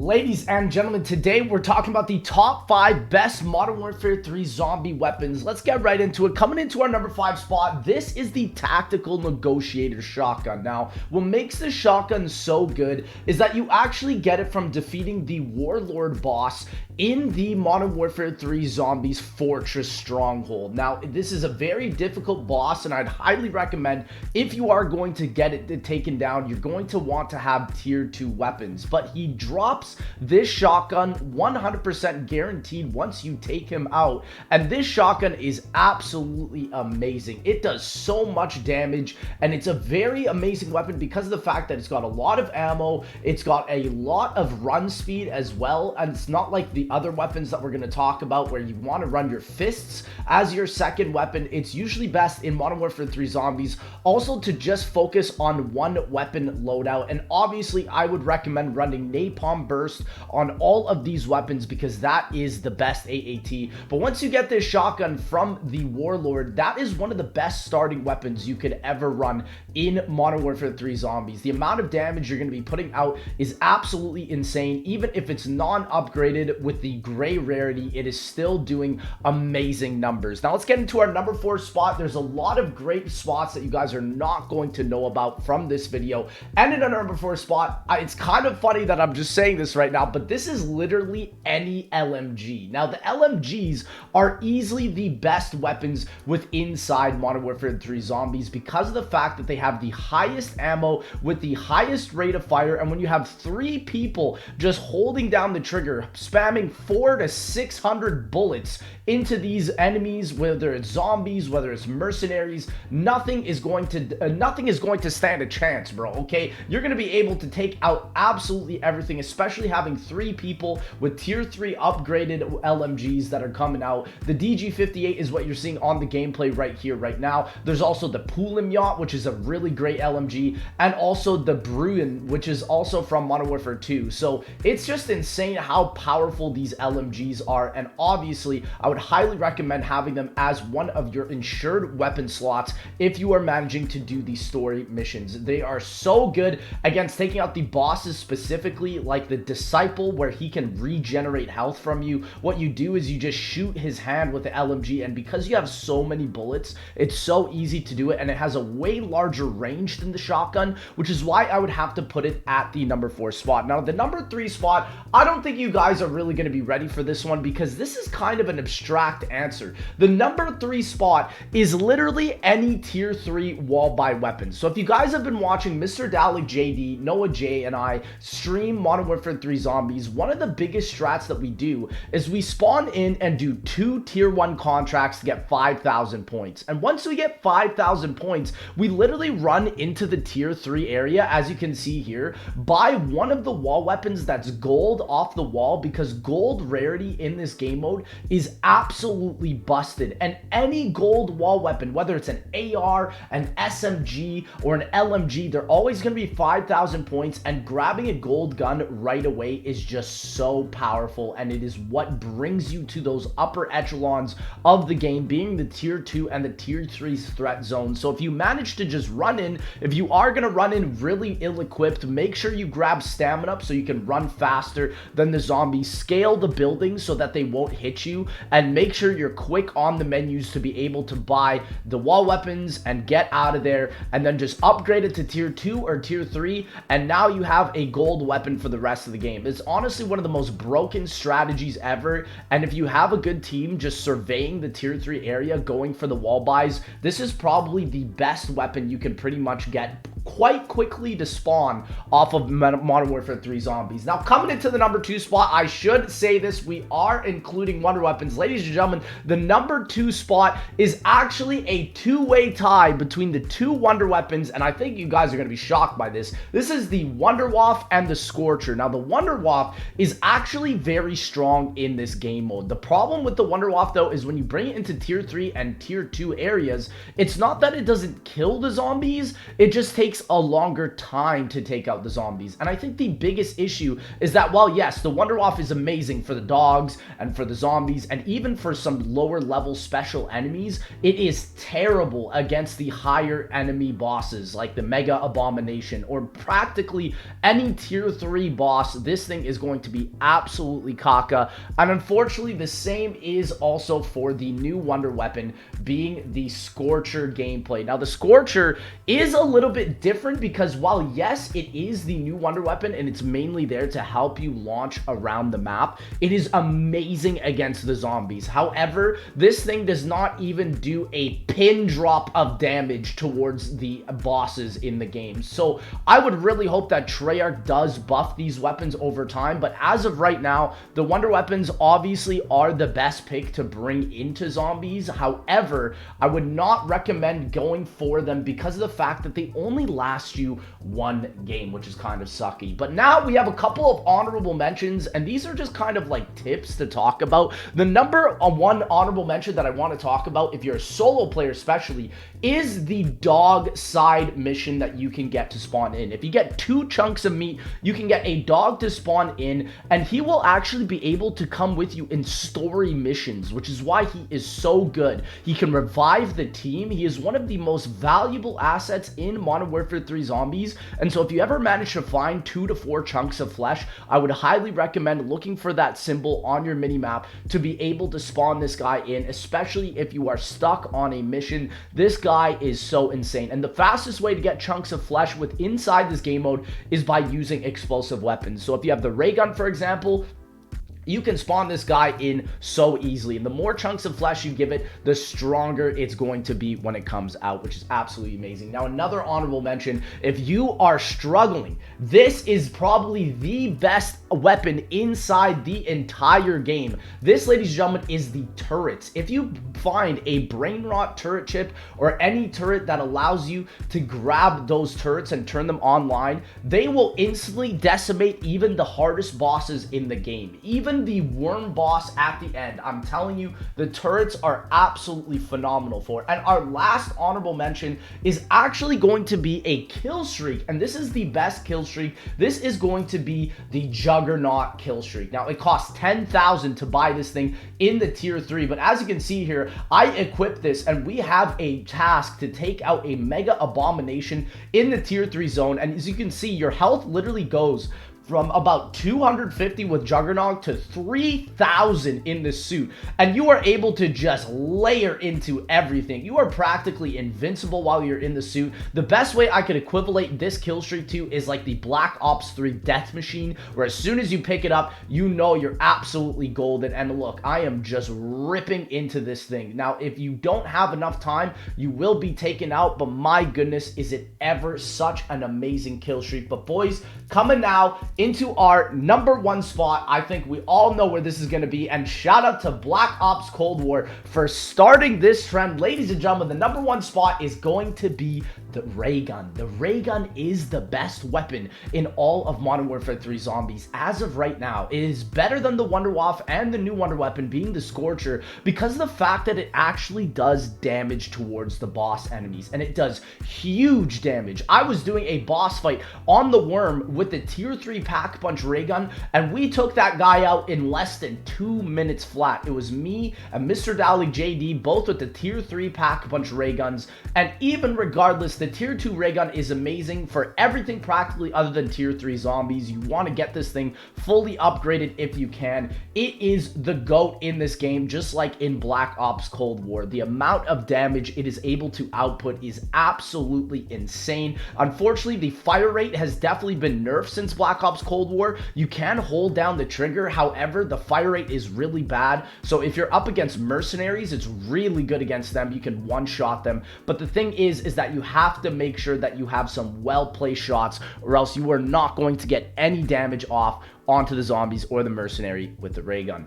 Ladies and gentlemen, today we're talking about the top 5 best Modern Warfare 3 zombie weapons. Let's get right into it. Coming into our number 5 spot, this is the Tactical Negotiator Shotgun. Now, what makes this shotgun so good is that you actually get it from defeating the Warlord boss in the Modern Warfare 3 Zombies Fortress Stronghold. Now, this is a very difficult boss, and I'd highly recommend if you are going to get it taken down, you're going to want to have tier 2 weapons. But he drops this shotgun 100% guaranteed once you take him out, and this shotgun is absolutely amazing. It does so much damage, and it's a very amazing weapon because of the fact that it's got a lot of ammo, it's got a lot of run speed as well, and it's not like the other weapons that we're going to talk about where you want to run your fists as your second weapon. It's usually best in Modern Warfare 3 Zombies also to just focus on one weapon loadout, and obviously I would recommend running Napalm Burst on all of these weapons because that is the best AAT. But once you get this shotgun from the Warlord, that is one of the best starting weapons you could ever run in Modern Warfare 3 Zombies. The amount of damage you're going to be putting out is absolutely insane. Even if it's non-upgraded with the gray rarity, it is still doing amazing numbers. Now let's get into our number 4 spot. There's a lot of great spots that you guys are not going to know about from this video. And in our number 4 spot, it's kind of funny that I'm just saying this right now, but this is literally any LMG. Now the LMGs are easily the best weapons with inside Modern Warfare 3 Zombies because of the fact that they have the highest ammo with the highest rate of fire, and when you have 3 people just holding down the trigger, spamming 400 to 600 bullets into these enemies, whether it's zombies, whether it's mercenaries, nothing is going to stand a chance, bro. Okay, you're going to be able to take out absolutely everything, especially having 3 people with tier 3 upgraded LMGs that are coming out. The DG58 is what you're seeing on the gameplay right here right now. There's also the Pulim Yacht, which is a really great LMG, and also the Bruin, which is also from Modern Warfare 2. So it's just insane how powerful these LMGs are, and obviously I would highly recommend having them as one of your insured weapon slots if you are managing to do the story missions. They are so good against taking out the bosses, specifically like the Disciple, where he can regenerate health from you. What you do is you just shoot his hand with the LMG, and because you have so many bullets, it's so easy to do it, and it has a way larger range than the shotgun, which is why I would have to put it at the number 4 spot. Now the number 3 spot, I don't think you guys are really going to be ready for this one because this is kind of an abstract answer. The number 3 spot is literally any tier 3 wall buy weapon. So if you guys have been watching Mr. Dalek JD, Noah J, and I stream Modern Warfare 3 Zombies, one of the biggest strats that we do is we spawn in and do 2 tier 1 contracts to get 5,000 points. And once we get 5,000 points, we literally run into the tier 3 area, as you can see here, buy one of the wall weapons that's gold off the wall, because gold rarity in this game mode is absolutely busted. And any gold wall weapon, whether it's an AR, an SMG, or an LMG, they're always going to be 5,000 points, and grabbing a gold gun right away is just so powerful, and it is what brings you to those upper echelons of the game, being the tier 2 and the tier 3 threat zone. So if you manage to just run in, if you are going to run in really ill-equipped, make sure you grab stamina up so you can run faster than the zombies, scale the buildings so that they won't hit you, and make sure you're quick on the menus to be able to buy the wall weapons and get out of there, and then just upgrade it to tier 2 or tier 3, and now you have a gold weapon for the rest of the game. It's honestly one of the most broken strategies ever, and if you have a good team just surveying the tier 3 area, going for the wall buys, this is probably the best weapon you can pretty much get quite quickly to spawn off of Modern Warfare 3 Zombies. Now coming into the number 2 spot, I should say this, we are including wonder weapons. Ladies and gentlemen, the number 2 spot is actually a two-way tie between the 2 wonder weapons, and I think you guys are going to be shocked by this. This is the Wunderwaffe and the Scorcher. Now the Wunderwaffe is actually very strong in this game mode. The problem with the Wunderwaffe though is when you bring it into tier 3 and tier 2 areas, it's not that it doesn't kill the zombies, it just takes a longer time to take out the zombies. And I think the biggest issue is that while yes, the Wunderwaffe is amazing for the dogs and for the zombies and even for some lower level special enemies, it is terrible against the higher enemy bosses like the Mega Abomination or practically any tier 3 boss boss, this thing is going to be absolutely caca. And unfortunately, the same is also for the new wonder weapon, being the Scorcher gameplay. Now, the Scorcher is a little bit different because while, yes, it is the new wonder weapon and it's mainly there to help you launch around the map, it is amazing against the zombies. However, this thing does not even do a pin drop of damage towards the bosses in the game. So I would really hope that Treyarch does buff these weapons over time, but as of right now, the wonder weapons obviously are the best pick to bring into zombies. However, I would not recommend going for them because of the fact that they only last you one game, which is kind of sucky. But now we have a couple of honorable mentions, and these are just kind of like tips to talk about. The number one honorable mention that I want to talk about, if you're a solo player especially, is the dog side mission that you can get to spawn in. If you get 2 chunks of meat, you can get a dog to spawn in, and he will actually be able to come with you in story missions, which is why he is so good. He can revive the team. He is one of the most valuable assets in Modern Warfare 3 Zombies, and so if you ever manage to find 2 to 4 chunks of flesh, I would highly recommend looking for that symbol on your minimap to be able to spawn this guy in, especially if you are stuck on a mission. This guy is so insane, and the fastest way to get chunks of flesh with inside this game mode is by using explosive weapons. So if you have the ray gun, for example, you can spawn this guy in so easily, and the more chunks of flesh you give it, the stronger it's going to be when it comes out, which is absolutely amazing. Now, another honorable mention, if you are struggling, this is probably the best weapon inside the entire game. This, ladies and gentlemen, is the turrets. If you find a brain rot turret chip or any turret that allows you to grab those turrets and turn them online, they will instantly decimate even the hardest bosses in the game. Even the worm boss at the end, I'm telling you, the turrets are absolutely phenomenal for it. And our last honorable mention is actually going to be a kill streak, and this is the best kill streak. This is going to be the Juggernaut kill streak. Now, it costs 10,000 to buy this thing in the tier 3, but as you can see here, I equipped this, and we have a task to take out a Mega Abomination in the tier 3 zone, and as you can see, your health literally goes from about 250 with Juggernaut to 3,000 in the suit, and you are able to just layer into everything. You are practically invincible while you're in the suit. The best way I could equivalent this kill streak to is like the Black Ops 3 death machine, where as soon as you pick it up, you know you're absolutely golden. And look, I am just ripping into this thing. Now, if you don't have enough time, you will be taken out, but my goodness, is it ever such an amazing kill streak. But boys, coming now into our number 1 spot, I think we all know where this is going to be, and shout out to Black Ops Cold War for starting this trend. Ladies and gentlemen, the number 1 spot is going to be the ray gun. The ray gun is the best weapon in all of Modern Warfare 3 Zombies as of right now. It is better than the Wunderwaffe and the new wonder weapon being the Scorcher because of the fact that it actually does damage towards the boss enemies, and it does huge damage. I was doing a boss fight on the Worm with the tier 3 pack punch ray gun, and we took that guy out in less than 2 minutes flat. It was me and Mr. Dowling JD, both with the tier 3 pack punch ray guns, and even regardless, the tier 2 ray gun is amazing for everything practically other than tier 3 zombies. You want to get this thing fully upgraded if you can. It is the GOAT in this game, just like in Black Ops Cold War. The amount of damage it is able to output is absolutely insane. Unfortunately, the fire rate has definitely been nerfed since Black Ops Cold War. You can hold down the trigger, however, the fire rate is really bad. So if you're up against mercenaries, it's really good against them. You can one-shot them. But the thing is that you have to make sure that you have some well-placed shots, or else you are not going to get any damage off onto the zombies or the mercenary with the ray gun.